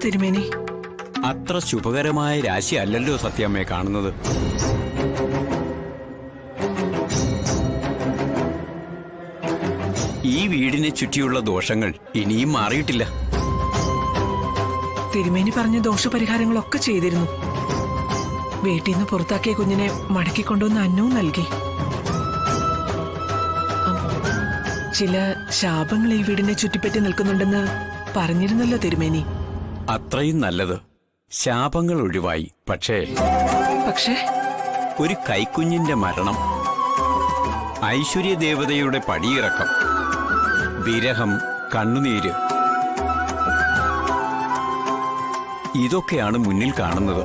തിരുമേനി? അത്ര ശുഭകരമായ രാശി അല്ലല്ലോ സത്യാമ്മയെ കാണുന്നത്. ഈ വീടിനെ ചുറ്റിയുള്ള ദോഷങ്ങൾ ഇനിയും മാറിയിട്ടില്ല. തിരുമേനി പറഞ്ഞ ദോഷപരിഹാരങ്ങളൊക്കെ ചെയ്തിരുന്നു. വീട്ടിൽ നിന്ന് പുറത്താക്കിയ കുഞ്ഞിനെ മടക്കിക്കൊണ്ടുവന്ന് അന്നവും നൽകി. ചില ശാപങ്ങൾ ഈ വീടിനെ ചുറ്റിപ്പറ്റി നിൽക്കുന്നുണ്ടെന്ന് പറഞ്ഞിരുന്നല്ലോ തിരുമേനി. അത്രയും നല്ലത്. ശാപങ്ങൾ ഒഴിവായി. പക്ഷേ ഒരു കൈക്കുഞ്ഞിന്റെ മരണം, ഐശ്വര്യദേവതയുടെ പടിയിറക്കം, വിരഹം, കണ്ണുനീര്, ഇതൊക്കെയാണ് മുന്നിൽ കാണുന്നത്.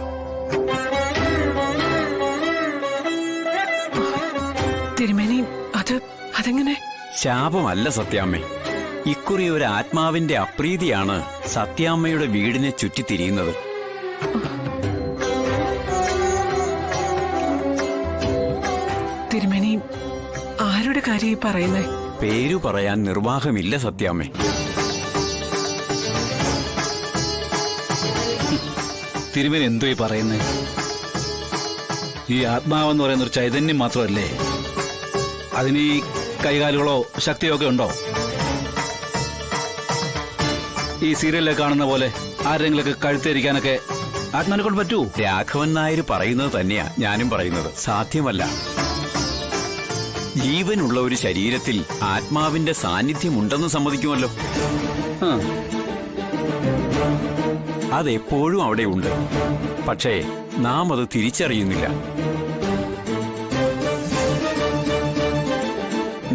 തിരുമേനി, അതെങ്ങനെ? ശാപമല്ല സത്യാമ്മേ. ഇക്കുറി ഒരു ആത്മാവിന്റെ അപ്രീതിയാണ് സത്യാമ്മയുടെ വീടിനെ ചുറ്റിത്തിരിയുന്നത്. തിരുമേനി, ആരുടെ കാര്യം പറയുന്നേ? പേരു പറയാൻ നിർവാഹമില്ല സത്യാമ്മേ. തിരുമേനി എന്തോ പറയുന്നേ? ഈ ആത്മാവെന്ന് പറയുന്ന ഒരു ചൈതന്യം മാത്രമല്ലേ? അതിന് ഈ കൈകാലുകളോ ശക്തിയോ ഒക്കെ ഉണ്ടോ? ഈ സീരിയലിൽ കാണുന്ന പോലെ ആരെങ്കിലൊക്കെ കഴുത്തേരിക്കാനൊക്കെ ആത്മാവിനെ കൊണ്ട് പറ്റൂ? രാഘവൻ നായർ പറയുന്നത് തന്നെയാ ഞാനും പറയുന്നത്. സാധ്യമല്ല. ജീവനുള്ള ഒരു ശരീരത്തിൽ ആത്മാവിന്റെ സാന്നിധ്യമുണ്ടെന്ന് സമ്മതിക്കുമല്ലോ. അതെപ്പോഴും അവിടെ ഉണ്ട്. പക്ഷേ നാം അത് തിരിച്ചറിയുന്നില്ല.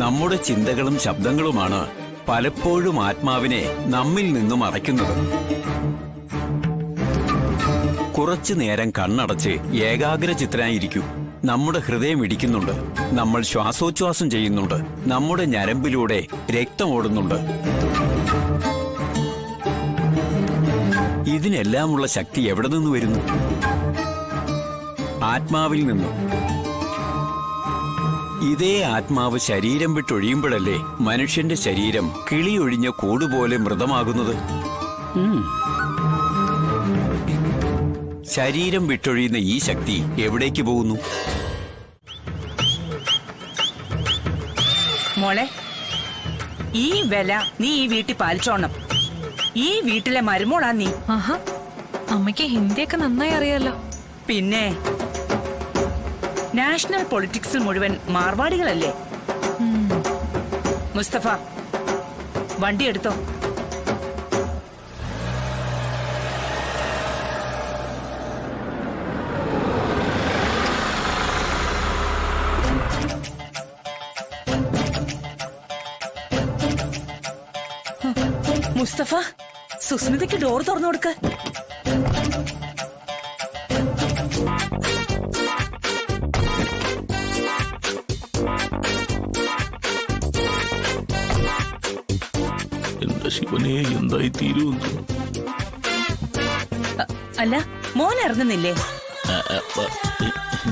നമ്മുടെ ചിന്തകളും ശബ്ദങ്ങളുമാണ് പലപ്പോഴും ആത്മാവിനെ നമ്മിൽ നിന്നും മറയ്ക്കുന്നത്. കുറച്ചു നേരം കണ്ണടച്ച് ഏകാഗ്രചിത്തനായിരിക്കൂ. നമ്മുടെ ഹൃദയം ഇടിക്കുന്നുണ്ട്, നമ്മൾ ശ്വാസോച്ഛ്വാസം ചെയ്യുന്നുണ്ട്, നമ്മുടെ ഞരമ്പിലൂടെ രക്തം ഓടുന്നുണ്ട്. ഇതിനെല്ലാമുള്ള ശക്തി എവിടെ നിന്ന് വരുന്നു? ആത്മാവിൽ നിന്നും. ഇതേ ആത്മാവ് ശരീരം വിട്ടൊഴിയുമ്പോഴല്ലേ മനുഷ്യന്റെ ശരീരം കിളിയൊഴിഞ്ഞ കൂടുപോലെ മൃതമാകുന്നത്? ശരീരം വിട്ടൊഴിയുന്ന ഈ ശക്തി എവിടേക്ക് പോകുന്നു? മോളെ, ഈ വില നീ ഈ വീട്ടിൽ പാലിച്ചോണം. ഈ വീട്ടിലെ മരുമോളാ നീ. അമ്മയ്ക്ക് ഹിന്ദിയൊക്കെ നന്നായി അറിയാലോ. പിന്നെ നാഷണൽ പൊളിറ്റിക്സിൽ മുഴുവൻ മാർവാടികളല്ലേ. മുസ്തഫ, വണ്ടി എടുത്തോ. മുസ്തഫ, സുസ്മിതയ്ക്ക് ഡോർ തുറന്നു കൊടുക്ക. ശിവനെ, എന്തായി തീരുന്നു? അല്ല, മോൻ ഇറങ്ങുന്നില്ലേ?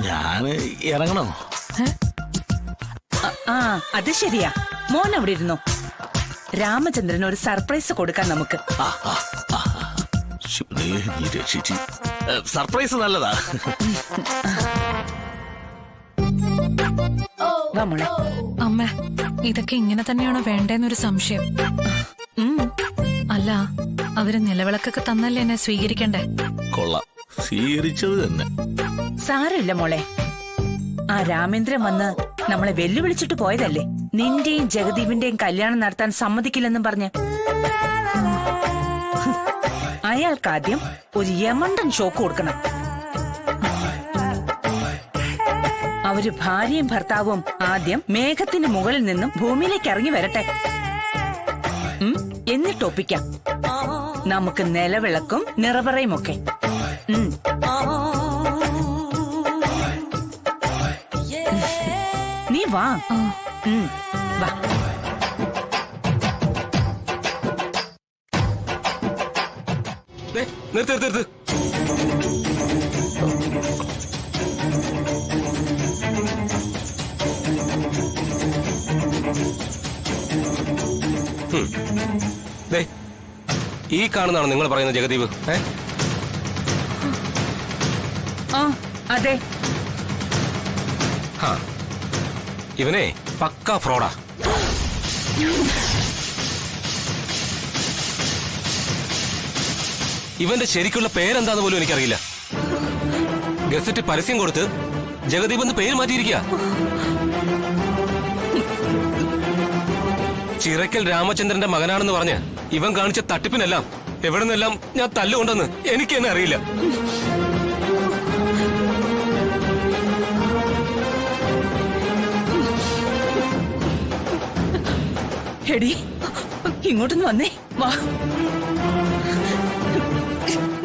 ഞാന് ഇറങ്ങണോ? അത് ശരിയാ. മോൻ അവിടെ ഇരുന്നോ. രാമചന്ദ്രന് ഒരു സർപ്രൈസ് കൊടുക്കാൻ നമുക്ക്. ശിവനെ, നീ രക്ഷിച്ചു. സർപ്രൈസ് നല്ലതാ. വാ മോളെ. അമ്മ, ഇതൊക്കെ ഇങ്ങനെ തന്നെയാണോ വേണ്ടേന്നൊരു സംശയം. അല്ല, അവര് നിലവിളക്കൊക്കെ തന്നല്ലേ എന്നെ സ്വീകരിക്കണ്ടേ? കൊള്ളാം, സ്വീകരിച്ചത് തന്നെ. സാരമില്ല മോളെ. ആ രാമേന്ദ്രൻ വന്ന് നമ്മളെ വെല്ലുവിളിച്ചിട്ട് പോയതല്ലേ. നിന്റെയും ജഗദീപിന്റെയും കല്യാണം നടത്താൻ സമ്മതിക്കില്ലെന്നും പറഞ്ഞ്. അയാൾക്കാദ്യം ഒരു യമണ്ടൻ ഷോക്ക് കൊടുക്കണം. അവര് ഭാര്യയും ഭർത്താവും ആദ്യം മേഘത്തിന് മുകളിൽ നിന്നും ഭൂമിയിലേക്ക് ഇറങ്ങി വരട്ടെ. എന്നിട്ടൊപ്പിക്കാം നമുക്ക് നിലവിളക്കും നിറപറയും ഒക്കെ. നീ വാ. വാ. നിർത്ത്. ഈ ഈ കാണുന്നതാണ് നിങ്ങൾ പറയുന്ന ജഗദീപ്? ആ അതെ. ഇവനെ പക്കാ ഫ്രോഡാ. ഇവന്റെ ശരിക്കുള്ള പേരെന്താന്ന് പോലും എനിക്കറിയില്ല. ഗസറ്റ് പരസ്യം കൊടുത്ത് ജഗദീപ് എന്ന് പേര് മാറ്റിയിരിക്കുക. ചിറക്കൽ രാമചന്ദ്രന്റെ മകനാണെന്ന് പറഞ്ഞ് ഇവൻ കാണിച്ച തട്ടിപ്പിനെല്ലാം എവിടെ നിന്നെല്ലാം ഞാൻ തല്ലുകൊണ്ടെന്ന് എനിക്ക് തന്നെ അറിയില്ല. എടി ഇങ്ങോട്ടൊന്ന് വന്നേ. വാ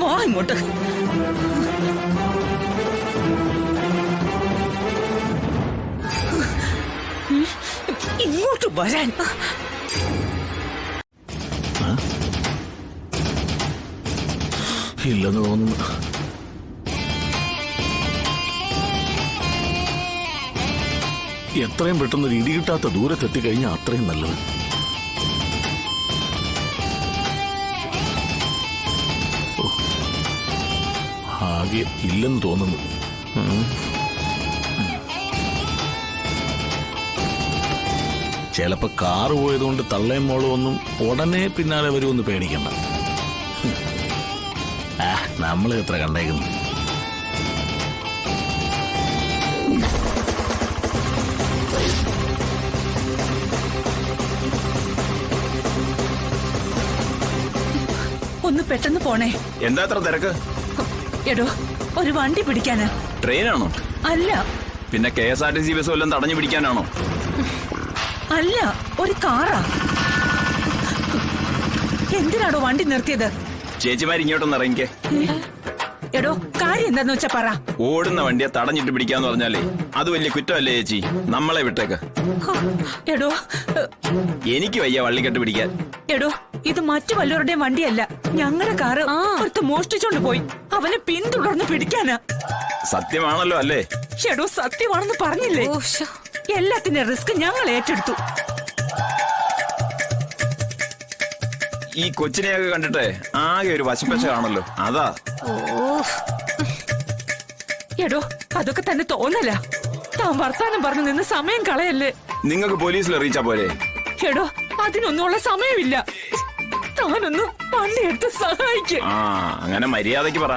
വാ ഇങ്ങോട്ട്. ഇങ്ങോട്ട് വരാൻ. ഇല്ലെന്ന് തോന്നുന്നു. എത്രയും പെട്ടെന്ന് ഒരു ഇടികിട്ടാത്ത ദൂരത്തെത്തിക്കഴിഞ്ഞാൽ അത്രയും നല്ലത്. ആകെ ഇല്ലെന്ന് തോന്നുന്നു. ചിലപ്പോ കാറ് പോയതുകൊണ്ട് തള്ളയും മോളും ഒന്നും ഉടനെ പിന്നാലെ വരുമെന്ന് പേടിക്കണ്ട. നമ്മൾ എത്ര കണ്ടേക്കുന്നു. ഒന്ന് പെട്ടെന്ന് പോണേ. എന്താ അത്ര തിരക്ക്? എടോ ഒരു വണ്ടി പിടിക്കാനാ. ട്രെയിനാണോ? അല്ല. പിന്നെ KSRTC ബസ് വല്ലതും തടഞ്ഞു പിടിക്കാനാണോ? അല്ല, ഒരു കാറാ. എന്തിനാണോ വണ്ടി നിർത്തിയത്? ചേച്ചിമാർ ഇങ്ങോട്ടൊന്ന് ഇറങ്ങിക്കേ. എടോ കാര്യം എന്താന്ന് വെച്ചാ പറ. ഓടുന്ന വണ്ടിയെ തടഞ്ഞിട്ട് പിടിക്കാന്ന് പറഞ്ഞാലേ അത് വലിയ കുറ്റമല്ലേ ചേച്ചി? നമ്മളെ വിട്ടേക്ക്. എടോ എനിക്ക് വയ്യ വള്ളിക്കെട്ട് പിടിക്കാൻ. എടോ ഇത് മറ്റു വല്ലവരുടെയും വണ്ടിയല്ല, ഞങ്ങളുടെ കാറ് പുറത്ത് മോഷ്ടിച്ചോണ്ട് പോയി. അവനെ പിന്തുടർന്ന് പിടിക്കാനാ. സത്യമാണല്ലോ അല്ലേ? എടോ സത്യമാണെന്ന് പറഞ്ഞില്ലേ? എല്ലാത്തിന്റെ റിസ്ക് ഞങ്ങൾ ഏറ്റെടുത്തു. ഈ കൊച്ചിനെയൊക്കെ കണ്ടിട്ട് ആകെ ഒരു വശപ്പശ കാണല്ലോ, അതാ. എടോ അതൊക്കെ തന്നെ തോന്നല. താൻ വർത്താനം പറഞ്ഞു നിന്ന് സമയം കളയല്ലേ. നിങ്ങൾക്ക് പോലീസിൽ അറിയിച്ചാ പോരെ? എടോ അതിനൊന്നുമുള്ള സമയമില്ല. താനൊന്ന് വണ്ടി എടുത്ത് സഹായിക്കും. അങ്ങനെ മര്യാദക്ക് പറ.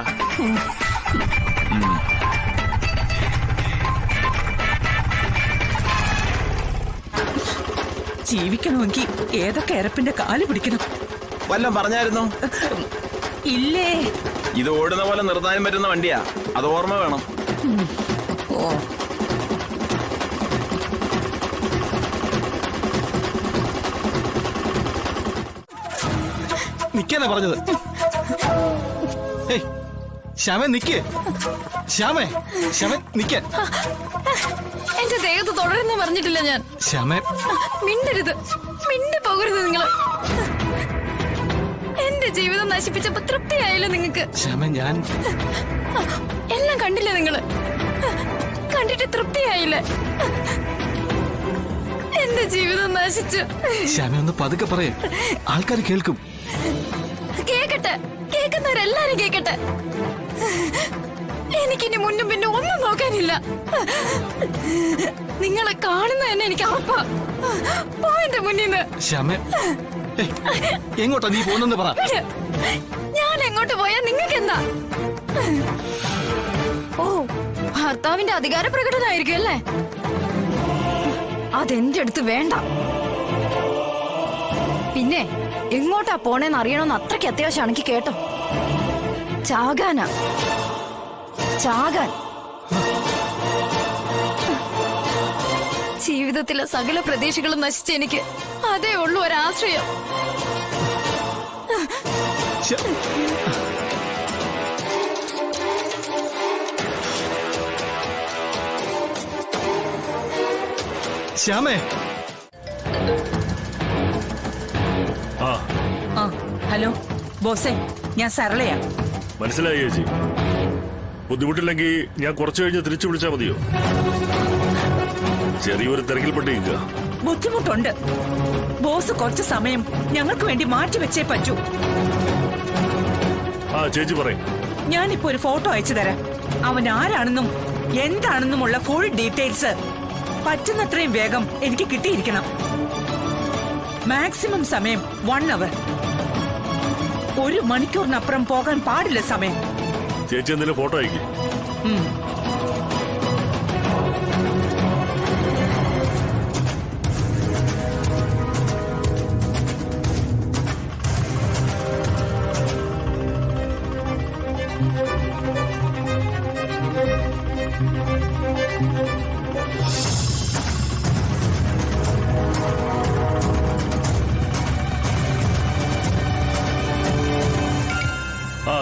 ജീവിക്കണമെങ്കിൽ ഏതൊക്കെ എരപ്പിന്റെ കാല് പിടിക്കണം. വല്ലതും പറഞ്ഞായിരുന്നോ? ഇല്ലേ. ഇത് ഓടുന്ന പോലെ നിർത്താനും പറ്റുന്ന വണ്ടിയാ, അത് ഓർമ്മ വേണം. നിക്കാനാ പറഞ്ഞത്. ശ്യാമേ നിക്ക്. ശ്യാമേ ശ്യാമേ നിക്കാൻ. എന്റെ ദേഹത്ത് തുടരുന്ന പറഞ്ഞിട്ടില്ല ഞാൻ. ശ്യാമേ മിണ്ടരുത്, മിണ്ടി പോകരുത് നിങ്ങള്. എന്റെ ജീവിതം നശിപ്പിച്ചപ്പോ തൃപ്തിയായില്ല നിങ്ങക്ക്? ശ്യാമേ ഞാൻ എല്ലാം കണ്ടില്ലേ നിങ്ങള്? കണ്ടിട്ട് തൃപ്തിയായില്ലേ? എന്റെ ജീവിതം നശിച്ചു. ശ്യാമേ ഒന്ന് പതുക്കെ പറയേ, ആൾക്കാർ കേൾക്കും. കേക്കട്ടെ, കേൾക്കുന്നവരെല്ലാരും കേക്കട്ടെ. എനിക്കിനി മുന്നും പിന്നെ ഒന്നും നോക്കാനില്ല. നിങ്ങളെ കാണുന്ന തന്നെ എനിക്ക് ഉറപ്പാ. പോയെന്റെ മുന്നിന്ന്. ശ്യാമേ എങ്ങോട്ടാ നീ പോന്നെന്ന് പറ. ഞാൻ എങ്ങോട്ട് പോയാ നിങ്ങൾക്ക് എന്താ? ഓ, ഭർത്താവിന്റെ അധികാര പ്രകടനമായിരിക്കും അല്ലേ? അതെന്റെ അടുത്ത് വേണ്ട. പിന്നെ എങ്ങോട്ടാ പോണേന്ന് അറിയണമെന്ന് അത്രയ്ക്ക് അത്യാവശ്യമാണെങ്കിൽ കേട്ടോ. ചാകാനാ, ചാകാൻ. ജീവിതത്തിലെ സകല പ്രതീക്ഷകളും നശിച്ച എനിക്ക് അതേ ഉള്ളൂ ഒരാശ്രയം. ശ്യാമേ. ഹലോ ബോസേ, ഞാൻ സരളയാ. മനസ്സിലായി ചേച്ചി. ബുദ്ധിമുട്ടില്ലെങ്കിൽ ഞാൻ കുറച്ചു കഴിഞ്ഞ് തിരിച്ചു വിളിച്ചാൽ മതിയോ? ചെറിയൊരു തിരക്കിൽപ്പെട്ടിരിക്കുക. ബുദ്ധിമുട്ടുണ്ട്. ബോസ് കുറച്ച് സമയം ഞങ്ങൾക്ക് വേണ്ടി മാറ്റിവെച്ചേ പറ്റൂ. ചേച്ചി പറയും. ഞാനിപ്പോ ഒരു ഫോട്ടോ അയച്ചു തരാം. അവൻ ആരാണെന്നും എന്താണെന്നുമുള്ള ഫുൾ ഡീറ്റെയിൽസ് പറ്റുന്നത്രയും വേഗം എനിക്ക് കിട്ടിയിരിക്കണം. മാക്സിമം സമയം 1 അവർ. 1 മണിക്കൂറിനപ്പുറം പോകാൻ പാടില്ല സമയം. ചേച്ചി എന്തെങ്കിലും ഫോട്ടോ അയക്കും.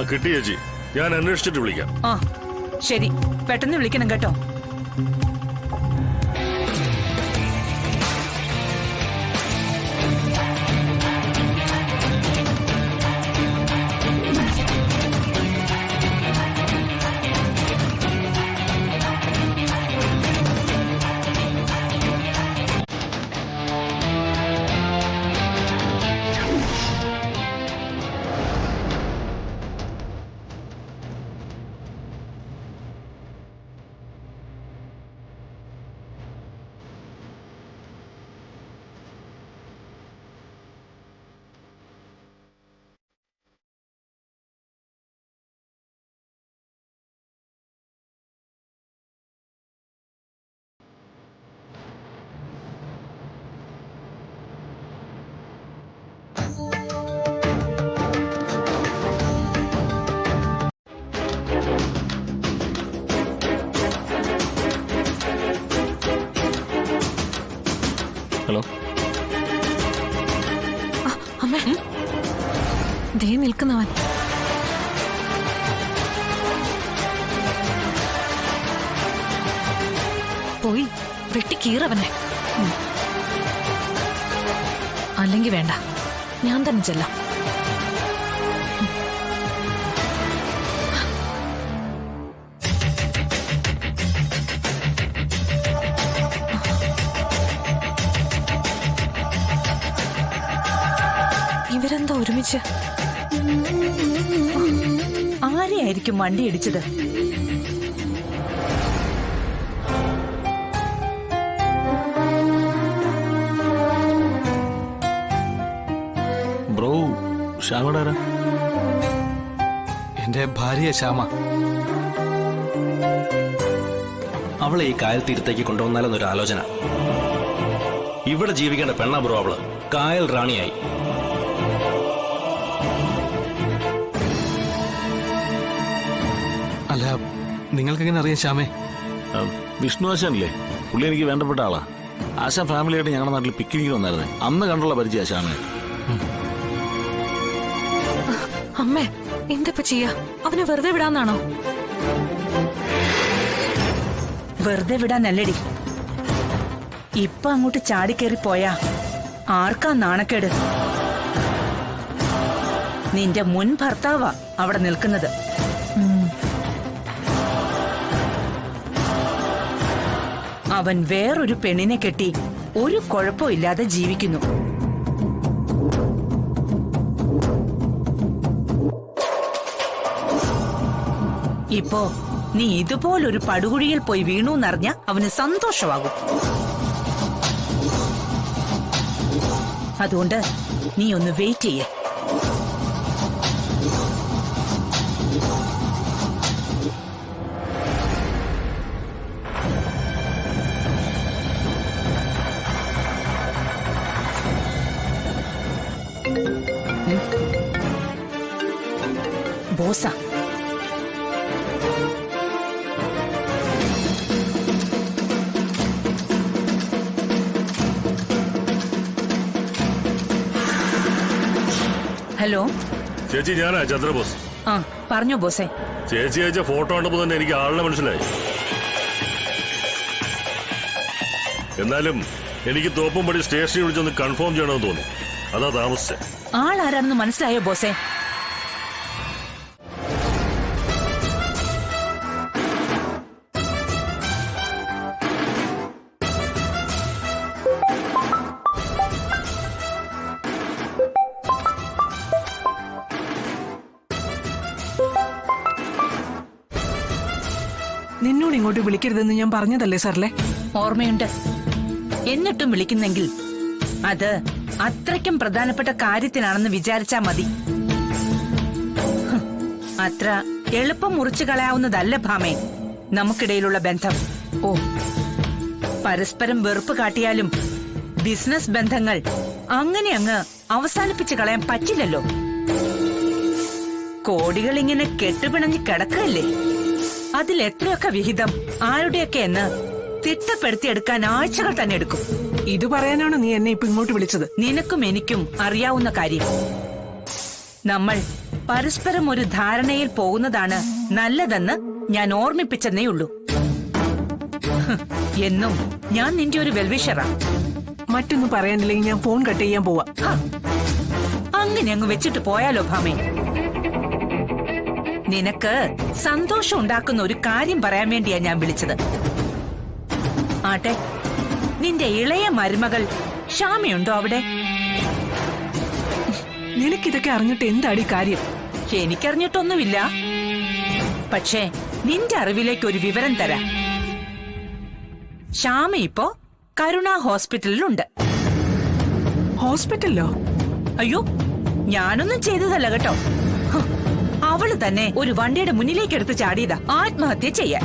കിട്ടി ചേച്ചി. ഞാൻ അന്വേഷിച്ചിട്ട് വിളിക്കാം. ആ ശരി, പെട്ടെന്ന് വിളിക്കണം കേട്ടോ. ഹലോ. അമ്മേ, ദേ നിൽക്കുന്നവൻ. പോയി വെട്ടിക്കീറവനെ. അല്ലെങ്കിൽ വേണ്ട, ഞാൻ തന്നെ ചെല്ലാം. ഇവരെന്താ ഒരുമിച്ച്? ആരെയായിരിക്കും വണ്ടി ഇടിച്ചത്? ബ്രോ, ശ്യാമയുടെ ആരാ? എന്റെ ഭാര്യ ശ്യാമ. അവളെ ഈ കായൽ തീരത്തേക്ക് കൊണ്ടുവന്നാലെന്നൊരു ആലോചന. ഇവിടെ ജീവിക്കേണ്ട പെണ്ണ ബ്രോ അവള്. കായൽ റാണിയായി. അല്ല, നിങ്ങൾക്കെങ്ങനെ അറിയാം ശ്യാമേ? വിഷ്ണു ആശാനില്ലേ, പുള്ളി എനിക്ക് വേണ്ടപ്പെട്ട ആളാ. ആശാൻ ഫാമിലിയായിട്ട് ഞങ്ങളുടെ നാട്ടിൽ പിക്നിക്കിന് വന്നായിരുന്നേ. അന്ന് കണ്ടുള്ള പരിചയം ആശാനെ. അമ്മേ, എന്തപ്പ ചെയ്യാ? അവനെ വെറുതെ വിടാന്നാണോ? വെറുതെ വിടാനല്ലടി. ഇപ്പൊ അങ്ങോട്ട് ചാടിക്കേറിപ്പോയാ ആർക്കാ നാണക്കേട്? നിന്റെ മുൻ ഭർത്താവാ അവിടെ നിൽക്കുന്നത്. അവൻ വേറൊരു പെണ്ണിനെ കെട്ടി ഒരു കുഴപ്പമില്ലാതെ ജീവിക്കുന്നു. ഇപ്പോ നീ ഇതുപോലൊരു പടുകുഴിയിൽ പോയി വീണു എന്നറിഞ്ഞ അവന് സന്തോഷമാകും. അതുകൊണ്ട് നീ ഒന്ന് വെയിറ്റ് ചെയ്യേ. ബോസാ, ഹലോ ചേച്ചി, ഞാനാ ചന്ദ്രബോസ്. ആ പറഞ്ഞോ ബോസേ. ചേച്ചി അയച്ച ഫോട്ടോ കണ്ടപ്പോ തന്നെ എനിക്ക് ആളിനെ മനസ്സിലായി. എന്നാലും എനിക്ക് തോപ്പുംപടി സ്റ്റേഷനിൽ വിളിച്ചൊന്ന് കൺഫേം ചെയ്യണമെന്ന് തോന്നി. അതാ താമസിച്ചേ. ആളാരാണെന്ന് മനസ്സിലായോ ബോസേ? നിന്നോട് ഇങ്ങോട്ട് വിളിക്കരുതെന്ന് ഞാൻ പറഞ്ഞതല്ലേ സാറിലെ? ഓർമ്മയുണ്ട്. എന്നിട്ടും വിളിക്കുന്നെങ്കിൽ അത് അത്രയ്ക്കും പ്രധാനപ്പെട്ട കാര്യത്തിനാണെന്ന് വിചാരിച്ചാ മതി. അത്ര എളുപ്പം മുറിച്ചു കളയാവുന്നതല്ല ഭാമേ നമുക്കിടയിലുള്ള ബന്ധം. ഓ, പരസ്പരം വെറുപ്പ് കാട്ടിയാലും ബിസിനസ് ബന്ധങ്ങൾ അങ്ങനെ അങ്ങ് അവസാനിപ്പിച്ചു കളയാൻ പറ്റില്ലല്ലോ. കോടികൾ ഇങ്ങനെ കെട്ടുപിണഞ്ഞ് കിടക്കല്ലേ. അതിൽ എത്രയൊക്കെ വിഹിതം ആരുടെയൊക്കെ എന്ന് തിട്ടപ്പെടുത്തിയെടുക്കാൻ ആഴ്ചകൾ തന്നെ എടുക്കും. ഇത് പറയാനാണോ നീ എന്നെ ഇപ്പൊ ഇങ്ങോട്ട് വിളിച്ചത്? നിനക്കും എനിക്കും അറിയാവുന്ന കാര്യം. നമ്മൾ പരസ്പരം ഒരു ധാരണയിൽ പോകുന്നതാണ് നല്ലതെന്ന് ഞാൻ ഓർമ്മിപ്പിച്ചെന്നേ ഉള്ളൂ. എന്നും ഞാൻ നിന്റെ ഒരു വെൽവിഷറാ. മറ്റൊന്നും പറയാനില്ലെങ്കിൽ ഞാൻ ഫോൺ കട്ട് ചെയ്യാൻ പോവാ. അങ്ങനെ അങ്ങ് വെച്ചിട്ട് പോയാലോ ഭാമേ? നിനക്ക് സന്തോഷം ഉണ്ടാക്കുന്ന ഒരു കാര്യം പറയാൻ വേണ്ടിയാ ഞാൻ വിളിച്ചത്. ആട്ടെ, നിന്റെ ഇളയ മരുമകൾ ക്ഷാമയുണ്ടോ അവിടെ? നിനക്കിതൊക്കെ അറിഞ്ഞിട്ട് എന്താടി കാര്യം? എനിക്കറിഞ്ഞിട്ടൊന്നുമില്ല. പക്ഷേ നിന്റെ അറിവിലേക്ക് ഒരു വിവരം തരാം. ക്ഷാമ ഇപ്പോ കരുണ ഹോസ്പിറ്റലിലുണ്ട്. ഹോസ്പിറ്റലിലോ? അയ്യോ, ഞാനൊന്നും ചെയ്തതല്ല കേട്ടോ. അവള് തന്നെ ഒരു വണ്ടിയുടെ മുന്നിലേക്ക് എടുത്ത് ചാടിയതാ ആത്മഹത്യ ചെയ്യാൻ.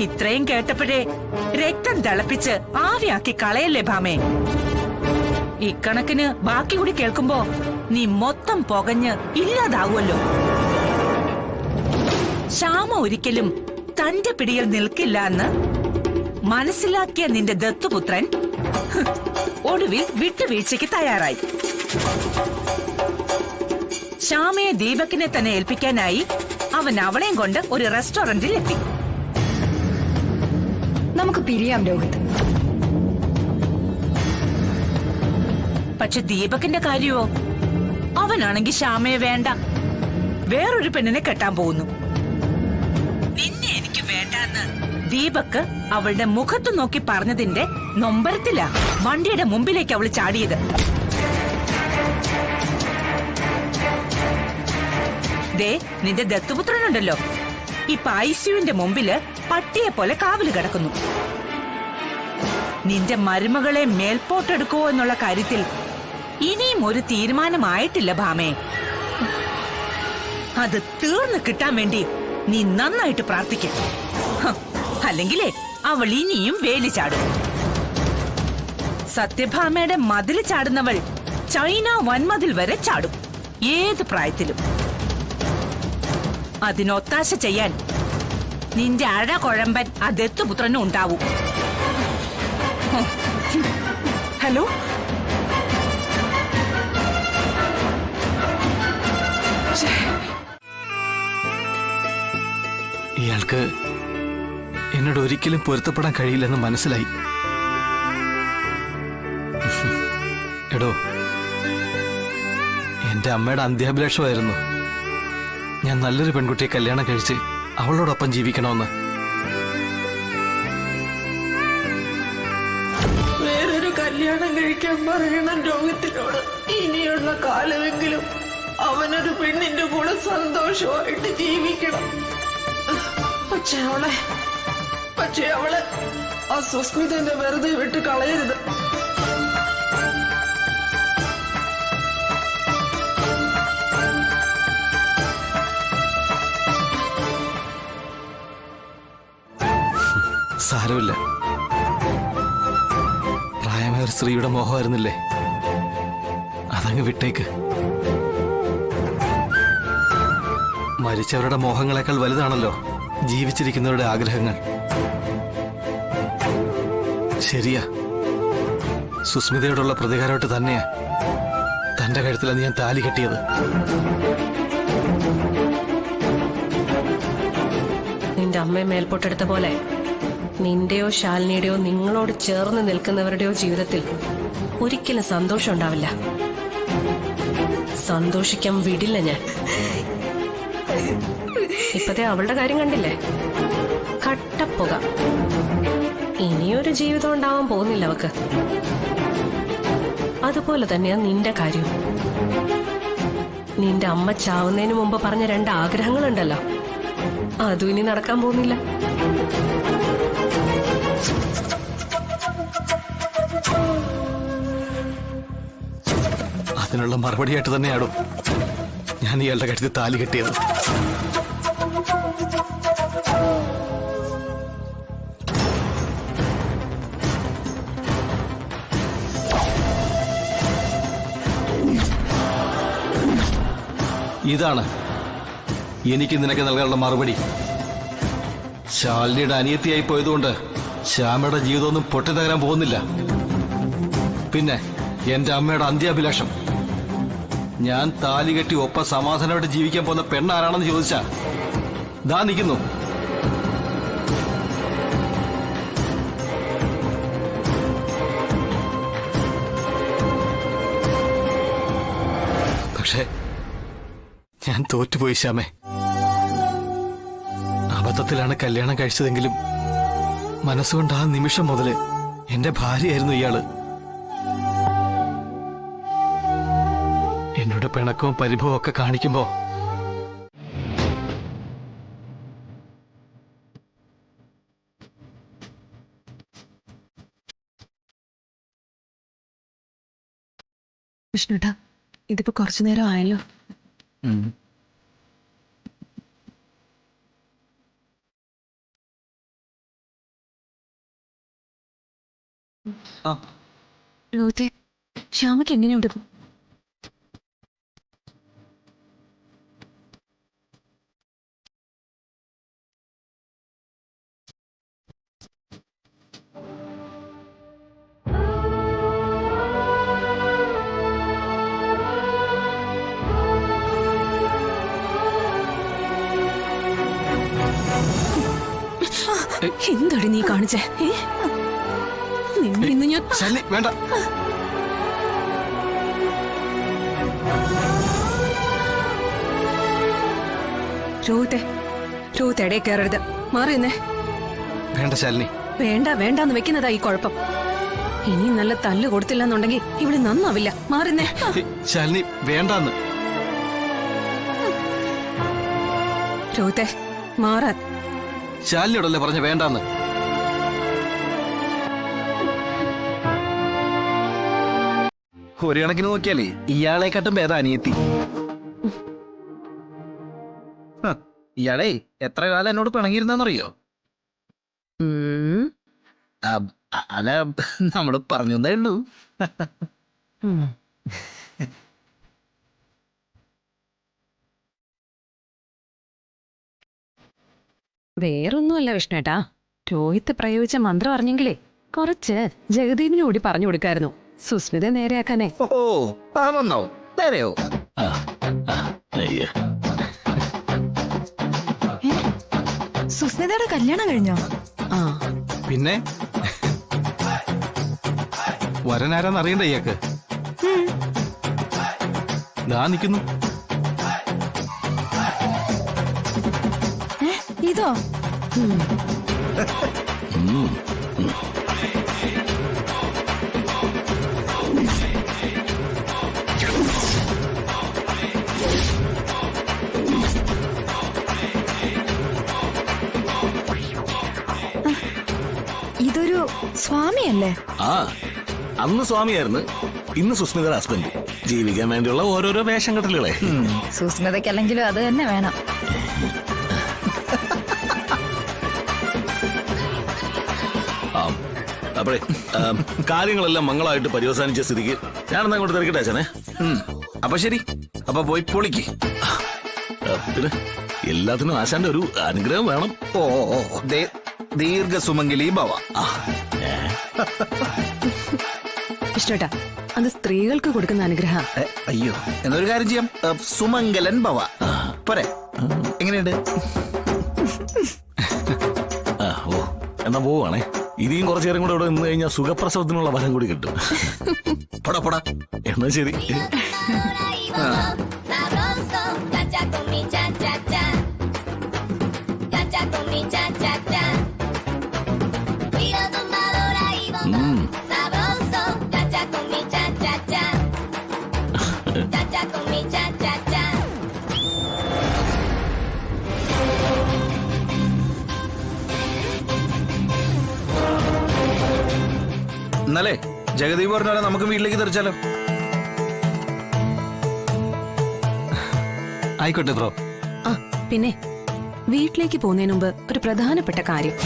ഇത്രയും കേട്ടപ്പോഴേ രക്തം തിളപ്പിച്ച് ആവിയാക്കി കളയല്ലേ ഭാമേ? ഇക്കണക്കിന് ബാക്കി കൂടി കേൾക്കുമ്പോ നീ മൊത്തം പുകഞ്ഞ് ഇല്ലാതാവുമല്ലോ. ശ്യാമ ഒരിക്കലും തന്റെ പിടിയിൽ നിൽക്കില്ല എന്ന് മനസ്സിലാക്കിയ നിന്റെ ദത്തുപുത്രൻ ഒടുവിൽ വിട്ടുവീഴ്ചയ്ക്ക് തയ്യാറായി. ശ്യാമയെ ദീപകിനെ തന്നെ ഏൽപ്പിക്കാനായി അവൻ അവളെയും കൊണ്ട് ഒരു റെസ്റ്റോറന്റിൽ എത്തി. നമുക്ക് പിരിയാം രോഹിത്. പക്ഷെ ദീപകിന്റെ കാര്യമോ? അവനാണെങ്കിൽ ശ്യാമയെ വേണ്ട, വേറൊരു പെണ്ണിനെ കെട്ടാൻ പോകുന്നു. നിന്നെ എനിക്ക് വേണ്ടെന്ന് ദീപക് അവളുടെ മുഖത്ത് നോക്കി പറഞ്ഞതിന്റെ നൊമ്പരത്തിലാ വണ്ടിയുടെ മുമ്പിലേക്ക് അവള് ചാടിയത്. ദേ, നിന്റെ ദത്തുപുത്രനുണ്ടല്ലോ, ഇപ്പൊ ഐസിയുവിന്റെ മുമ്പില് പട്ടിയെ പോലെ കാവല് കിടക്കുന്നു. നിന്റെ മരുമകളെ മേൽപോട്ടെടുക്കുവോ എന്നുള്ള കാര്യത്തിൽ ഇനിയും ഒരു തീരുമാനമായിട്ടില്ല ഭാമേ. അത് തീർന്നു കിട്ടാൻ വേണ്ടി നീ നന്നായിട്ട് പ്രാർത്ഥിക്കും. അല്ലെങ്കിലേ അവൾ ഇനിയും വേലി ചാടും. സത്യഭാമയുടെ മതിൽ ചാടുന്നവൾ ചൈന വൻമതിൽ വരെ ചാടും, ഏത് പ്രായത്തിലും. അതിനൊത്താശ ചെയ്യാൻ നിന്റെ അഴ കുഴമ്പൻ ആ ദത്തുപുത്രനും ഉണ്ടാവും. ഹലോ, ഇയാൾക്ക് എന്നോട് ഒരിക്കലും പൊരുത്തപ്പെടാൻ കഴിയില്ലെന്ന് മനസ്സിലായി. എടോ, എന്റെ അമ്മയുടെ അന്ത്യാഭിലാഷമായിരുന്നു ഞാൻ നല്ലൊരു പെൺകുട്ടിയെ കല്യാണം കഴിച്ച് അവളോടൊപ്പം ജീവിക്കണമെന്ന്. വേറൊരു കല്യാണം കഴിക്കാൻ പറയണം രോഹിത്തിനോട്. ഇനിയുള്ള കാലമെങ്കിലും അവനൊരു പെണ്ണിന്റെ കൂടെ സന്തോഷമായിട്ട് ജീവിക്കണം. പക്ഷെ അവളെ ആ സുസ്മിതന്റെ വെറുതെ വിട്ട് കളയരുത്. സാരമില്ല, പ്രായമായ ഒരു സ്ത്രീയുടെ മോഹമായിരുന്നില്ലേ, അതങ്ങ് വിട്ടേക്ക്. മരിച്ചവരുടെ മോഹങ്ങളെക്കാൾ വലുതാണല്ലോ ജീവിച്ചിരിക്കുന്നവരുടെ ആഗ്രഹങ്ങൾ. ശരിയാ, സുസ്മിതയോടുള്ള പ്രതികാരമായിട്ട് തന്നെയാ തന്റെ കഴുത്തിലാണ് ഞാൻ താലി കെട്ടിയത്. നിന്റെ അമ്മയെ മേൽപോട്ടെടുത്ത പോലെ നിന്റെയോ ശാലിനിയുടെയോ നിങ്ങളോട് ചേർന്ന് നിൽക്കുന്നവരുടെയോ ജീവിതത്തിൽ ഒരിക്കലും സന്തോഷം ഉണ്ടാവില്ല. സന്തോഷിക്കാൻ വിടില്ല ഞാൻ. ഇപ്പത്തെ അവളുടെ കാര്യം കണ്ടില്ലേ, കട്ടപ്പുക. ഇനിയൊരു ജീവിതം ഉണ്ടാവാൻ പോകുന്നില്ല അവക്ക്. അതുപോലെ തന്നെയാ നിന്റെ കാര്യം. നിന്റെ അമ്മ ചാവുന്നതിന് മുമ്പ് പറഞ്ഞ 2 ആഗ്രഹങ്ങളുണ്ടല്ലോ, അതും ഇനി നടക്കാൻ പോകുന്നില്ല. അതിനുള്ള മറുപടിയായിട്ട് തന്നെയാണോ ഞാൻ ഇയാളുടെ കഴുത്തിൽ താലി കെട്ടിയത്. ഇതാണ് എനിക്ക് നിനക്ക് നൽകാനുള്ള മറുപടി. ശാലിനിയുടെ അനിയത്തിയായി പോയതുകൊണ്ട് ശ്യാമയുടെ ജീവിതമൊന്നും പൊട്ടിത്തകരാൻ പോകുന്നില്ല. പിന്നെ എന്റെ അമ്മയുടെ അന്ത്യാഭിലാഷം, ഞാൻ താലി കെട്ടി ഒപ്പം സമാധാനമായിട്ട് ജീവിക്കാൻ പോകുന്ന പെണ്ണാരാണെന്ന് ചോദിച്ചാ ദാ നിൽക്കുന്നു. പക്ഷേ ഞാൻ തോറ്റുപോയി ശ്യാമേ. അബദ്ധത്തിലാണ് കല്യാണം കഴിച്ചതെങ്കിലും മനസ്സുകൊണ്ട് ആ നിമിഷം മുതല് എന്റെ ഭാര്യയായിരുന്നു ഇയാള്. എന്നോട് പിണക്കവും പരിഭവവും ഒക്കെ കാണിക്കുമ്പോ വിഷ്ണുട്ടാ, ഇതിപ്പോ കുറച്ചു നേരം ആയല്ലോ. ശ്യാമയ്ക്ക് എങ്ങനെയുണ്ട്? എന്താണ് നീ കാണിച്ചേ? ഇന്ന് ഞാൻ വേണ്ട. രോഹിത്തെ ഇടയിൽ കയറരുത്. മാറിയെന്നേ. വേണ്ട ശാലിനി. വേണ്ടാന്ന് വെക്കുന്നതാ ഈ കുഴപ്പം. ഇനി നല്ല തല്ല് കൊടുത്തില്ല എന്നുണ്ടെങ്കിൽ ഇവിടെ നന്നാവില്ല. മാറിന്നേ. ശാലിനി വേണ്ടാന്ന്. രോഹിത്തെ മാറാൻ. ശാലിനിയോടല്ലേ പറഞ്ഞ വേണ്ടാന്ന്. ഒരു കണക്കിന് നോക്കിയാലേ ഇയാളെക്കാട്ടും ഭേദം അനിയത്തി. ഇയാളെ എത്ര കാലം എന്നോട് പിണങ്ങിയിരുന്നറിയോ? അല്ല, നമ്മള് പറഞ്ഞതേ ഉള്ളൂ. വേറൊന്നുമല്ല വിഷ്ണുട്ടാ, രോഹിത്ത് പ്രയോഗിച്ച മന്ത്രം അറിഞ്ഞെങ്കിലേ കുറച്ച് ജഗദീപിന് കൂടി പറഞ്ഞു കൊടുക്കായിരുന്നു, സുസ്മിത നേരെയാക്കാനേ. ഓ ആണോ? നേരെയോ? സുസ്മിതയുടെ കല്യാണം കഴിഞ്ഞോ? ആ പിന്നെ വരനാരാന്ന് അറിയണ്ട ഇയാൾക്ക്. ദാ നിൽക്കുന്നു. ഇതോ? ഇതൊരു സ്വാമിയല്ലേ? ആ, അന്ന് സ്വാമിയായിരുന്നു, ഇന്ന് സുസ്മിതയുടെ ഹസ്ബൻഡ്. ജീവിക്കാൻ വേണ്ടിയുള്ള ഓരോരോ വേഷം കെട്ടലുകളെ. സുസ്മിതയ്ക്കല്ലെങ്കിലും അത് തന്നെ വേണം. അപ്പഴേ കാര്യങ്ങളെല്ലാം മംഗളമായിട്ട് പര്യവസാനിച്ച സ്ഥിതിക്ക് ഞാനെന്നാ അങ്ങോട്ട് തിരക്കട്ടെ അച്ഛനെ. അപ്പൊ ശരി, അപ്പൊ പോയി പൊളിക്ക്. പിന്നെ എല്ലാത്തിനും ആശാന്റെ ഒരു അനുഗ്രഹം വേണം. ഓ ദീർഘസുമംഗലി ഭവ. വിഷ്ണുട്ടാ, അത് സ്ത്രീകൾക്ക് കൊടുക്കുന്ന അനുഗ്രഹം. അയ്യോ, എന്നൊരു കാര്യം ചെയ്യാം, സുമംഗലൻ ഭവ പോരെ? എങ്ങനെയുണ്ട്? ഓ, എന്നാ പോവാണേ. ഇനിയും കുറച്ചു നേരം കൂടെ ഇവിടെ നിന്ന് കഴിഞ്ഞാൽ സുഖപ്രസവത്തിനുള്ള ഫലം കൂടി കിട്ടും. പൊടാ എന്നാ ശരി. എന്നാലേ ജഗദീപ് പറഞ്ഞ പോലെ നമുക്ക് വീട്ടിലേക്ക് തെറിച്ചാലോ? ആയിക്കോട്ടെ ബ്രോ. ആ പിന്നെ വീട്ടിലേക്ക് പോകുന്നതിന് മുമ്പ് ഒരു പ്രധാനപ്പെട്ട കാര്യം.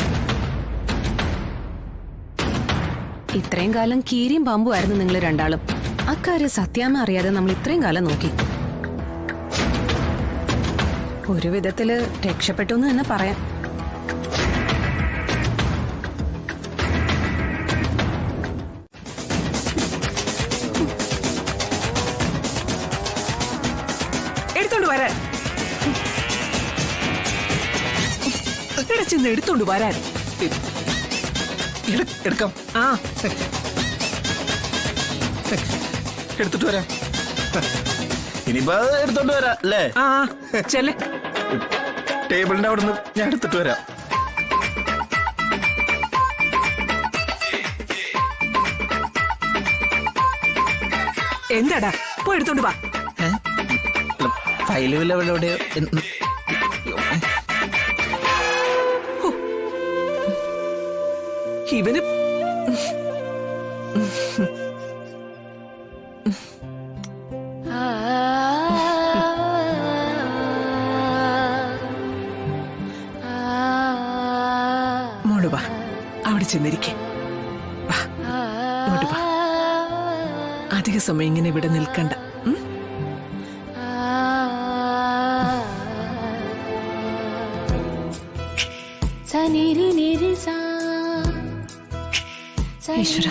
ഇത്രയും കാലം കീരിയും പാമ്പും ആയിരുന്നു നിങ്ങൾ രണ്ടാളും. അക്കാര്യം സത്യാമ്മ അറിയാതെ നമ്മൾ ഇത്രയും കാലം നോക്കി. ഒരു വിധത്തില് രക്ഷപ്പെട്ടു എന്ന് തന്നെ പറയാം. എടുത്തോണ്ട് വരാൻ ഇവിടെ ചെന്ന് എടുത്തോണ്ട് വരാൻ. എടുക്കാം, ആ എടുത്തിട്ട് വരാം. ഇനിയിപ്പോ അത് എടുത്തോണ്ട് വരാം അല്ലേ? ആ ചെല്ലേ. ടേബിളിന്റെ അവിടെ നിന്ന് ഞാൻ എടുത്തിട്ട് വരാം. എന്താടാ പോയി എടുത്തോണ്ട് വാ. ഫയല് വല്ല എവിടെയോ ഇവന് മോള് വാ, അവിടെ ചെന്നിരിക്കെ. ഇങ്ങോട്ട് വാ. അധിക സമയം ഇങ്ങനെ ഇവിടെ നിൽക്കണ്ട. ഉം? ഈശ്വര,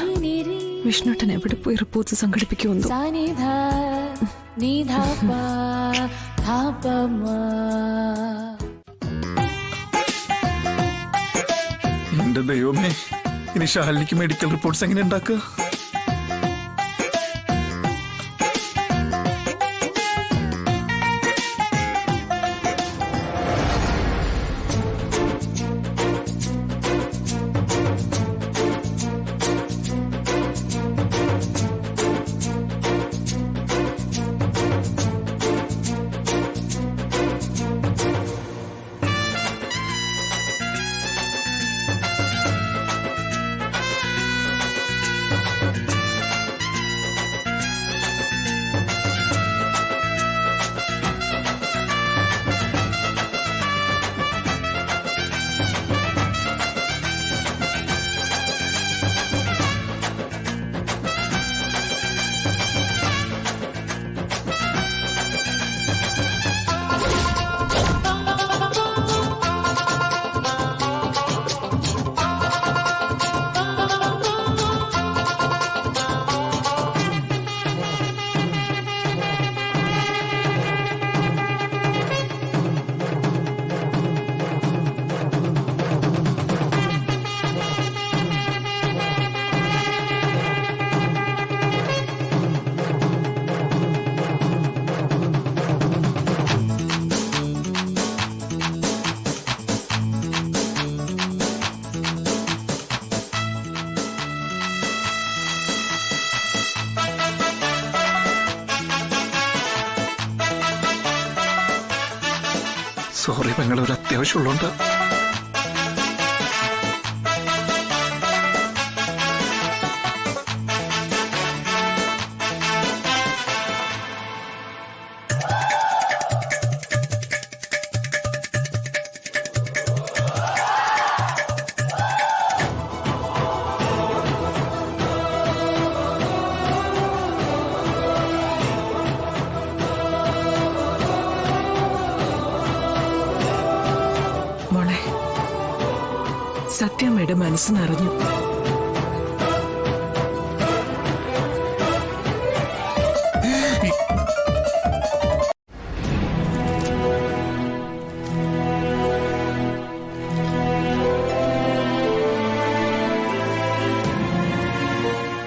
വിഷ്ണുട്ടൻ എവിടെ പോയി റിപ്പോർട്ട്സ് സംഘടിപ്പിക്കുമെന്നോ? എന്റെ ദൈവമേ, ഇനി ഷാലിനിക്ക് മെഡിക്കൽ റിപ്പോർട്ട്സ് എങ്ങനെ ഉണ്ടാക്കുക? സോറി പെങ്ങളെ, ഒരു അത്യാവശ്യമുള്ളതുകൊണ്ട്. സത്യാമ്മയുടെ മനസ്സ് നിറഞ്ഞു.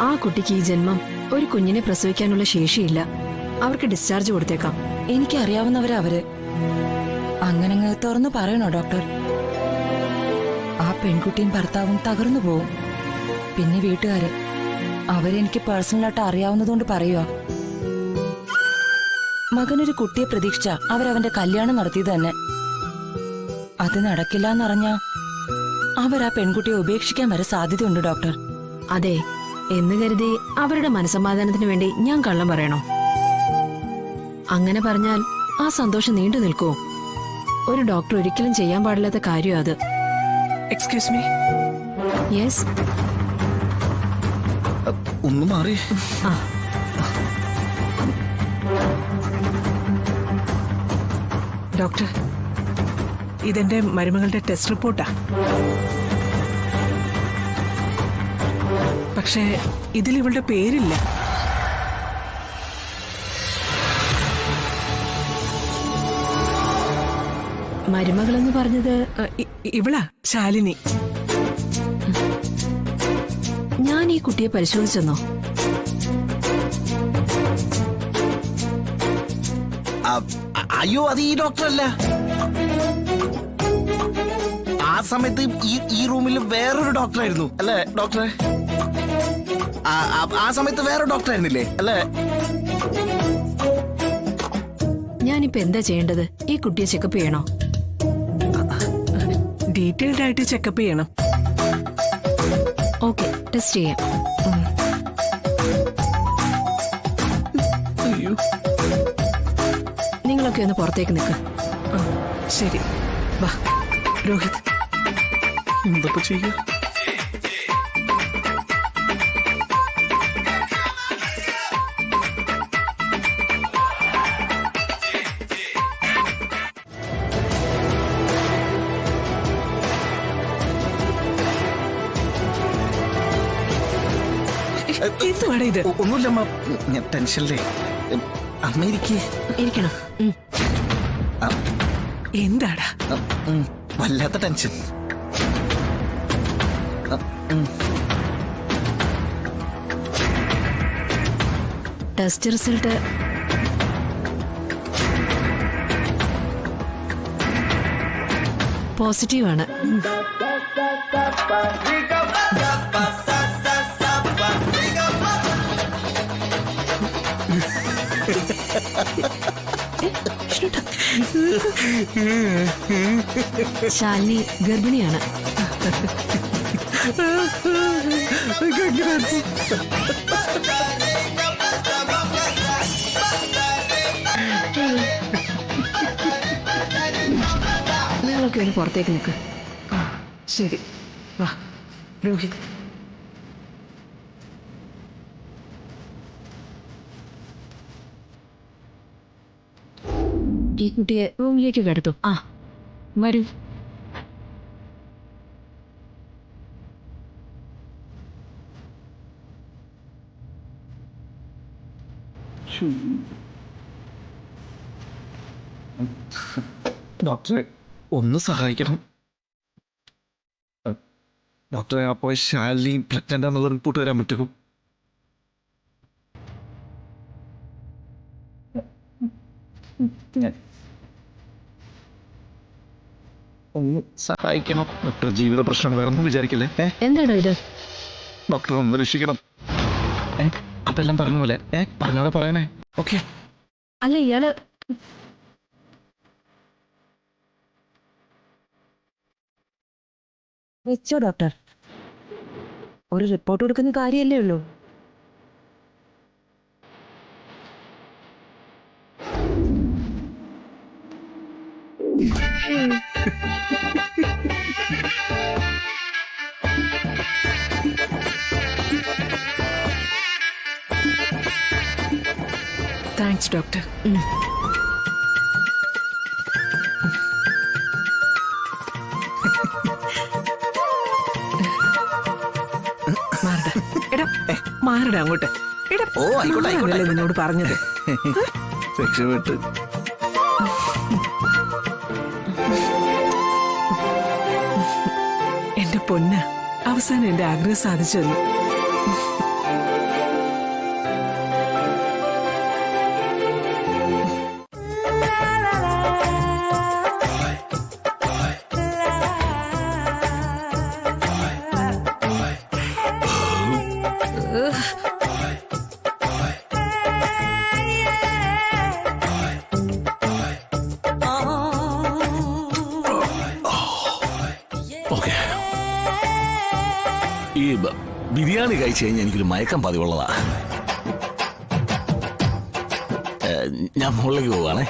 ആ കുട്ടിക്ക് ഈ ജന്മം ഒരു കുഞ്ഞിനെ പ്രസവിക്കാനുള്ള ശേഷിയില്ല. അവർക്ക് ഡിസ്ചാർജ് കൊടുത്തേക്കാം. എനിക്കറിയാവുന്നവരാ അവര്. അങ്ങനെ തുറന്നു പറയണോ ഡോക്ടർ? ആ പെൺകുട്ടിയും ഭർത്താവും തകർന്നു പോവും. പിന്നെ വീട്ടുകാര് അവരെനിക്ക് പേഴ്സണലായിട്ട് അറിയാവുന്നതുകൊണ്ട് പറയുക. മകനൊരു കുട്ടിയെ പ്രതീക്ഷിച്ച അവരവന്റെ കല്യാണം നടത്തിയത് തന്നെ. അത് നടക്കില്ല എന്നറിഞ്ഞ അവരാ പെൺകുട്ടിയെ ഉപേക്ഷിക്കാൻ വരെ സാധ്യതയുണ്ട് ഡോക്ടർ. അതെ, എന്ന് കരുതി അവരുടെ മനസമാധാനത്തിന് വേണ്ടി ഞാൻ കള്ളം പറയണോ? അങ്ങനെ പറഞ്ഞാൽ ആ സന്തോഷം നീണ്ടു നിൽക്കുമോ? ഒരു ഡോക്ടർ ഒരിക്കലും ചെയ്യാൻ പാടില്ലാത്ത കാര്യം അത്. Excuse me. യെസ്. ഒന്ന് മാറി. ഡോക്ടർ, ഇതെന്റെ മരുമകളുടെ ടെസ്റ്റ് റിപ്പോർട്ടാ. പക്ഷേ ഇതിൽ ഇവളുടെ പേരില്ല. മരുമകളെന്ന് പറഞ്ഞത് ഇവളാ ശാലിനി. ഞാൻ ഈ കുട്ടിയെ പരിശോധിച്ചെന്നോ? അയ്യോ, അത് ഈ ഡോക്ടറല്ല. ആ സമയത്ത് ഈ റൂമിൽ വേറൊരു ഡോക്ടറായിരുന്നു അല്ലേ ഡോക്ടറെ? ആ സമയത്ത് വേറെ ഡോക്ടറായിരുന്നില്ലേ അല്ലേ? ഞാനിപ്പോ എന്താ ചെയ്യേണ്ടത്? ഈ കുട്ടിയെ ചെക്കപ്പ് ചെയ്യണോ? ഡീറ്റെയിൽഡ് ആയിട്ട് ചെക്കപ്പ് ചെയ്യണം. ഓക്കെ, ടെസ്റ്റ് ചെയ്യാം. നിങ്ങളൊക്കെ ഒന്ന് പുറത്തേക്ക് നിൽക്ക്. ശരി, വാ രോഹിത്. എന്താ ചെയ്യുക? എന്തുവാടാ ഇത്? ഒന്നുമില്ല അമ്മ, ഞാൻ ടെൻഷനിലേ. അമ്മ ഇരിക്കണം. എന്താടാ? വല്ലാത്ത ടെൻഷൻ. ടെസ്റ്റ് റിസൾട്ട് പോസിറ്റീവ് ആണ്. ശാലിനി ഗർഭിണിയാണ്. നിങ്ങളൊക്കെ ഒന്ന് പുറത്തേക്ക് നിൽക്ക്. ശരി, വാ രോഹിത്. ഈ കുട്ടിയെ റൂമിലേക്ക് കിടത്തു. വരൂ. ഡോക്ടറെ ഒന്ന് സഹായിക്കണം. ഡോക്ടറെ, അപ്പോൾ ശാലിനി പ്രഗ്നന്റ് എന്നുള്ള റിപ്പോർട്ട് വരാൻ പറ്റുമോ? ഒന്ന് സഹായിക്കണം ഡോക്ടർ. ജീവിത പ്രശ്നം വേറൊന്നും വിചാരിക്കില്ലേ? എന്താണോ ഇത്? ഡോക്ടർ ഒന്ന് രക്ഷിക്കണം. അതെല്ലാം പറഞ്ഞ പോലെ പറഞ്ഞോടെ പറയണേ. ഓക്കെ. അല്ല, ഇയാള് വെച്ചോ ഡോക്ടർ. ഒരു റിപ്പോർട്ട് കൊടുക്കുന്ന കാര്യമല്ലേ ഉള്ളൂ. Thanks doctor. മാറടാ. എടാ മാറടാ അങ്ങോട്ട്. എടാ, ഓ, ആയിക്കോട്ടെ, ആയിക്കോട്ടെ. നിന്നോട് പറഞ്ഞത്. രക്ഷപ്പെട്ട്. എന്റെ പൊന്ന്, അവസാനം എന്റെ ആഗ്രഹം സാധിച്ചു തന്നു. ഈ ബിരിയാണി കഴിച്ചു കഴിഞ്ഞാൽ എനിക്കൊരു മയക്കം പതിവുള്ളതാ. ഞാൻ മുകളിലേക്ക് പോവാണേ.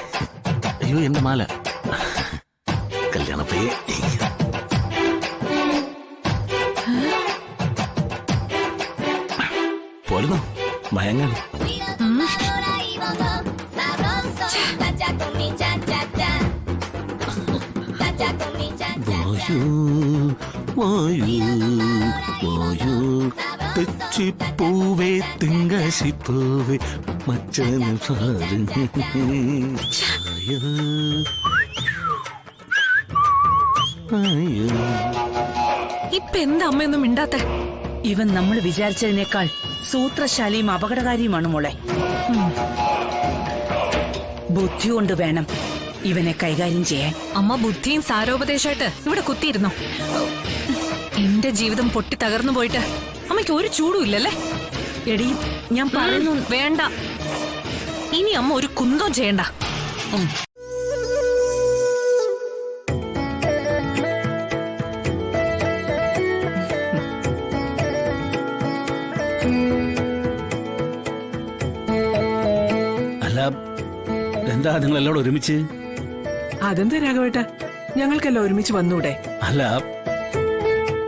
അയ്യോ എന്റെ മാല. കല്യാണപ്പയ്യെ പോരുന്നു മയങ്ങാൻ. വായു വായു വായു തെച്ചിപ്പൂവേ തിങ്കാശിപ്പൂവേ മച്ചന് ഇപ്പൊ എന്താ അമ്മയൊന്നും മിണ്ടാത്തെ? ഇവൻ നമ്മൾ വിചാരിച്ചതിനേക്കാൾ സൂത്രശാലിയും അപകടകാരിയുമാണ് മോളെ. ബുദ്ധി കൊണ്ട് വേണം ഇവനെ കൈകാര്യം ചെയ്യാൻ. അമ്മ ബുദ്ധിയും സാരോപദേശമായിട്ട് ഇവിടെ കുത്തിയിരുന്നോ? എന്റെ ജീവിതം പൊട്ടി തകർന്നു പോയിട്ട് അമ്മയ്ക്ക് ഒരു ചൂടും ഇല്ലല്ലേ? എടി ഞാൻ പറയുന്നു. വേണ്ട, ഇനി അമ്മ ഒരു കുന്തം ചെയ്യണ്ട. അല്ല, എന്താ നിങ്ങൾ എല്ലാവരും ഒരുമിച്ച്? അതെന്താ രാഘവേട്ട, ഞങ്ങൾക്കെല്ലാം ഒരുമിച്ച് വന്നൂടെ? അല്ല,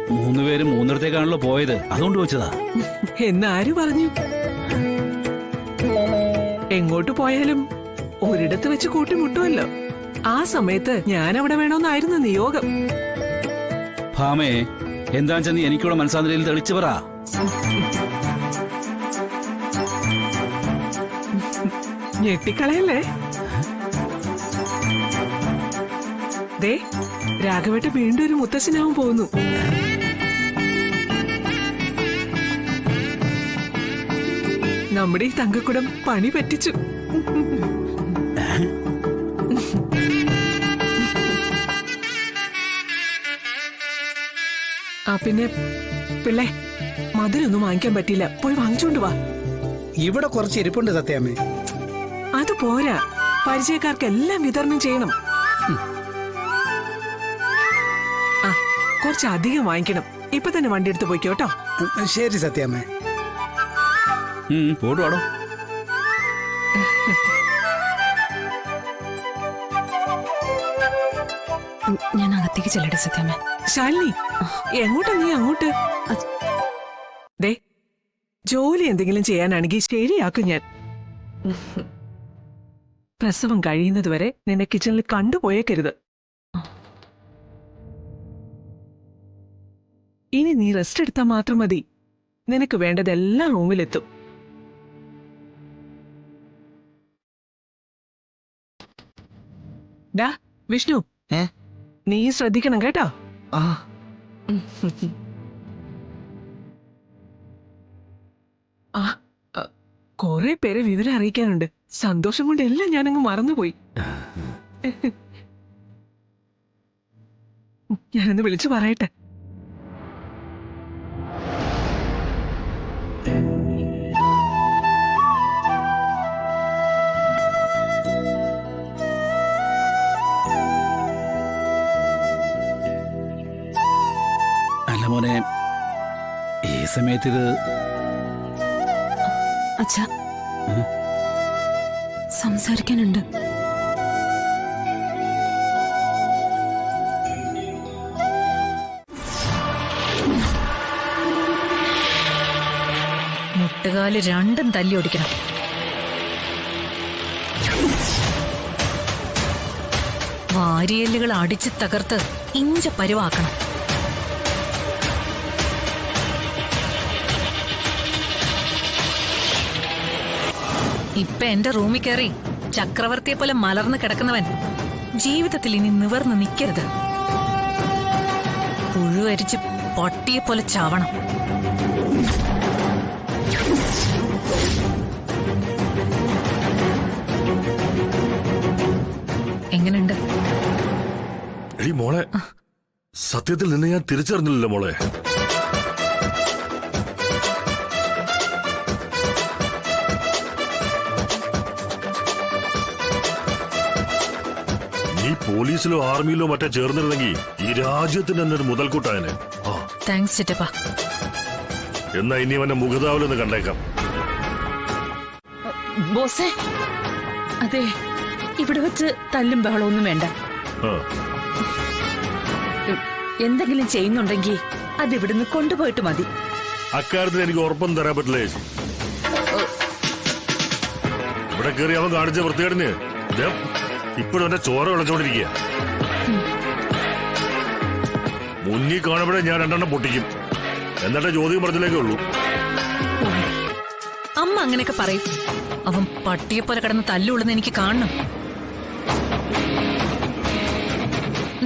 3 പേരും 3 പോയത്, അതുകൊണ്ട് വെച്ചതാ. എന്നാര് പറഞ്ഞു? എങ്ങോട്ട് പോയാലും ഒരിടത്ത് വെച്ച് കൂട്ടിമുട്ടുമല്ലോ. ആ സമയത്ത് ഞാൻ അവിടെ വേണമെന്നായിരുന്നു നിയോഗം. ഭാമേ, എന്താ നീ എനിക്കൂടെ മനസ്സാന്തരയിൽ തെളിച്ചു പറ. ഞെട്ടിക്കളയല്ലേ? ദേ, രാഘവേട്ട വീണ്ടും ഒരു മുത്തശ്ശനാവും പോകുന്നു. നമ്മുടെ ഈ തങ്കക്കുടം പണി പറ്റിച്ചു. ആ പിന്നെ പിള്ളേ, മധുരൊന്നും വാങ്ങിക്കാൻ പറ്റില്ല, പോയി വാങ്ങിച്ചോണ്ട് വാ. ഇവിടെ കുറച്ച് ഇരിപ്പുണ്ട് സത്യാമ്മേ. അത് പോരാ, പരിചയക്കാർക്കെല്ലാം വിതരണം ചെയ്യണം. ആ, കുറച്ചധികം വാങ്ങിക്കണം. ഇപ്പൊ തന്നെ വണ്ടി എടുത്ത് പോയിക്കോട്ടോ. ശരി സത്യാമ്മേ. പോടുവാടോ. ഞാൻ അകത്തേക്ക് ചെല്ലട്ടെ സത്യാമ്മ. ശാലിനി, എങ്ങോട്ടാ നീ അങ്ങോട്ട്? ദേ, ജോലി എന്തെങ്കിലും ചെയ്യാനാണെങ്കിൽ ശരിയാക്കും ഞാൻ. പ്രസവം കഴിയുന്നതുവരെ നിന്നെ കിച്ചണിൽ കണ്ടുപോയേക്കരുത്. ഇനി നീ റെസ്റ്റ് എടുത്താൽ മാത്രം മതി. നിനക്ക് വേണ്ടതെല്ലാം റൂമിലെത്തും. ഡാ വിഷ്ണു, നീ ശ്രദ്ധിക്കണം കേട്ടോ. കൊറേ പേരെ വിവരം അറിയിക്കാനുണ്ട്. സന്തോഷം കൊണ്ട് എല്ലാം ഞാനങ്ങ് മറന്നുപോയി. ഞാനൊന്ന് വിളിച്ചു പറയട്ടെ. അല്ല മോനെ, ഈ സമയത്ത് ഇത് അച്ഛാ, സംസാരിക്കാനുണ്ട്. മുട്ടുകാല് രണ്ടും തല്ലി ഓടിക്കണം. വാരിയല്ലുകൾ അടിച്ച് തകർത്ത് ഇഞ്ച പരുവാക്കണം. ഇപ്പൊ എന്റെ റൂമിൽ കയറി ചക്രവർത്തിയെ പോലെ മലർന്ന് കിടക്കുന്നവൻ ജീവിതത്തിൽ ഇനി നിവർന്ന് നിൽക്കരുത്. പുഴുവരിച്ച് പട്ടിയെ പോലെ ചാവണം. എങ്ങനെയുണ്ട് മോളെ? സത്യത്തിൽ നിന്നെ ഞാൻ തിരിച്ചറിഞ്ഞില്ലല്ലോ മോളെ. നീ പോലീസിലോ ആർമിയിലോ മറ്റേ ചേർന്നിരുന്നെങ്കിൽ ഈ രാജ്യത്തിന് തന്നെ ഒരു മുതൽക്കൂട്ടായനെ. താങ്ക്സ് ചിറ്റപ്പ. എന്നാ ഇനി അവന്റെ മുഖതാവലൊന്ന് കണ്ടേക്കാം. ബോസേ, അതെ, ഇവിടെ വെച്ച് തല്ലും ബഹളമൊന്നും വേണ്ട. ആ, എന്തെങ്കിലും ചെയ്യുന്നുണ്ടെങ്കിൽ അത് ഇവിടുന്ന് കൊണ്ടുപോയിട്ട് മതി. അക്കാര്യത്തിൽ എനിക്ക് ഉറപ്പൊന്നും തരാൻ പറ്റില്ല ചേച്ചി. ഇവിടെ കയറി അവൻ കാണിച്ച വൃത്തികേടിന് ഇപ്പോഴും എന്റെ ചോര വിളച്ചോണ്ടിരിക്കുക. മുന്നിൽ കാണുമ്പോഴേ ഞാൻ രണ്ടെണ്ണം പൊട്ടിക്കും. എന്നിട്ട് ചോദ്യം പറഞ്ഞില്ലേക്കേ ഉള്ളൂ. അമ്മ അങ്ങനെയൊക്കെ പറയും. അവൻ പട്ടിയെ പോലെ കിടന്ന് തല്ലുള്ളെന്ന് എനിക്ക് കാണണം.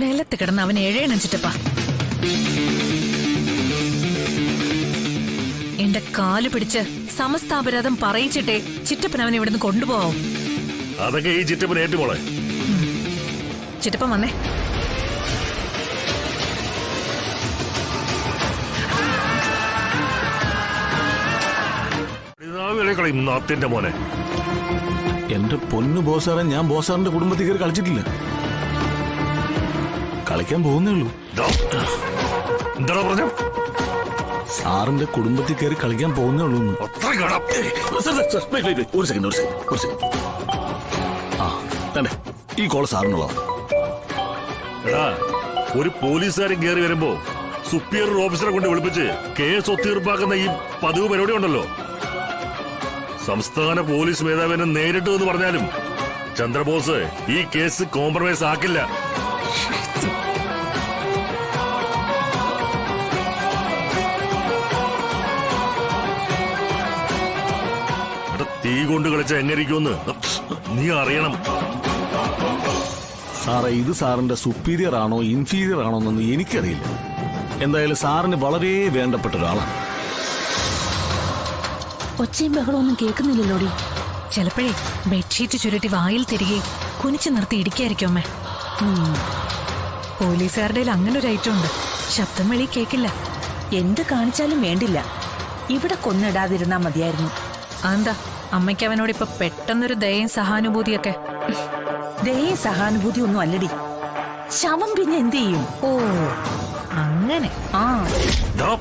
നിലത്ത് കിടന്ന് അവൻ എഴയണിച്ചിട്ടപ്പാ. എന്റെ കാല് പിടിച്ച് സമസ്താപരാധം പറയിച്ചിട്ടേ ചിറ്റപ്പൻ അവൻ ഇവിടുന്ന് കൊണ്ടുപോവാം. അതൊക്കെ ഈ ചിറ്റപ്പൻ ഏറ്റുപോളെ. ചിറ്റപ്പൻ വന്നേ. നാത്തിന്റെ മോനെ, എന്റെ പൊന്നു ബോസാറെ, ഞാൻ ബോസാറിന്റെ കുടുംബത്തിൽ കയറി കളിച്ചിട്ടില്ല. കളിക്കാൻ പോകുന്നേ ഉള്ളൂ. എന്താണോ പറഞ്ഞ? സാറിന്റെ കുടുംബത്തിൽ കയറി കളിക്കാൻ പോകുന്നേ ഉള്ളൂ. ഒരു സെക്കൻഡ്. ആ തന്നെ, ഈ കോൾ സാറിനുള്ളതാണ്. എടാ, ഒരു പോലീസുകാരൻ കയറി വരുമ്പോ സുപ്പീരിയർ ഓഫീസറെ കൊണ്ട് വിളിപ്പിച്ച് കേസ് ഒത്തീർപ്പാക്കുന്ന ഈ പതിവ് പരിപാടി ഉണ്ടല്ലോ. സംസ്ഥാന പോലീസ് മേധാവിനെ നേരിട്ട് എന്ന് പറഞ്ഞാലും ചന്ദ്രബോസ് ഈ കേസ് കോംപ്രമൈസ് ആക്കില്ല. തീ കൊണ്ട് കളിച്ച എങ്ങനെയിരിക്കുമെന്ന് നീ അറിയണം. സാറേ, ഇത് സാറിന്റെ സുപ്പീരിയർ ആണോ ഇൻഫീരിയർ ആണോ എന്നൊന്നും എനിക്കറിയില്ല. എന്തായാലും സാറിന് വളരെ വേണ്ടപ്പെട്ട ഒരാളാണ്. ഒച്ചയും ബഹളമൊന്നും കേൾക്കുന്നില്ലല്ലോടി. ചിലപ്പോഴേ ബെഡ്ഷീറ്റ് ചുരുട്ടി വായിൽ തിരികെ കുനിച്ചു നിർത്തി ഇടിക്കായിരിക്കും അമ്മേ. പോലീസുകാരുടെ അങ്ങനെ ഒരു ഐറ്റം ഉണ്ട്. ശബ്ദം വെളി കേക്കില്ല. എന്ത് കാണിച്ചാലും വേണ്ടില്ല, ഇവിടെ കൊന്നിടാതിരുന്നാ മതിയായിരുന്നു. അതെന്താ അമ്മയ്ക്ക് അവനോട് ഇപ്പൊ പെട്ടെന്നൊരു ദയയും സഹാനുഭൂതിയൊക്കെ? ദയയും സഹാനുഭൂതി ഒന്നും അല്ലടി. ശവം പിന്നെ എന്ത് ചെയ്യും? ഓ അങ്ങനെ. ആ ഡാ.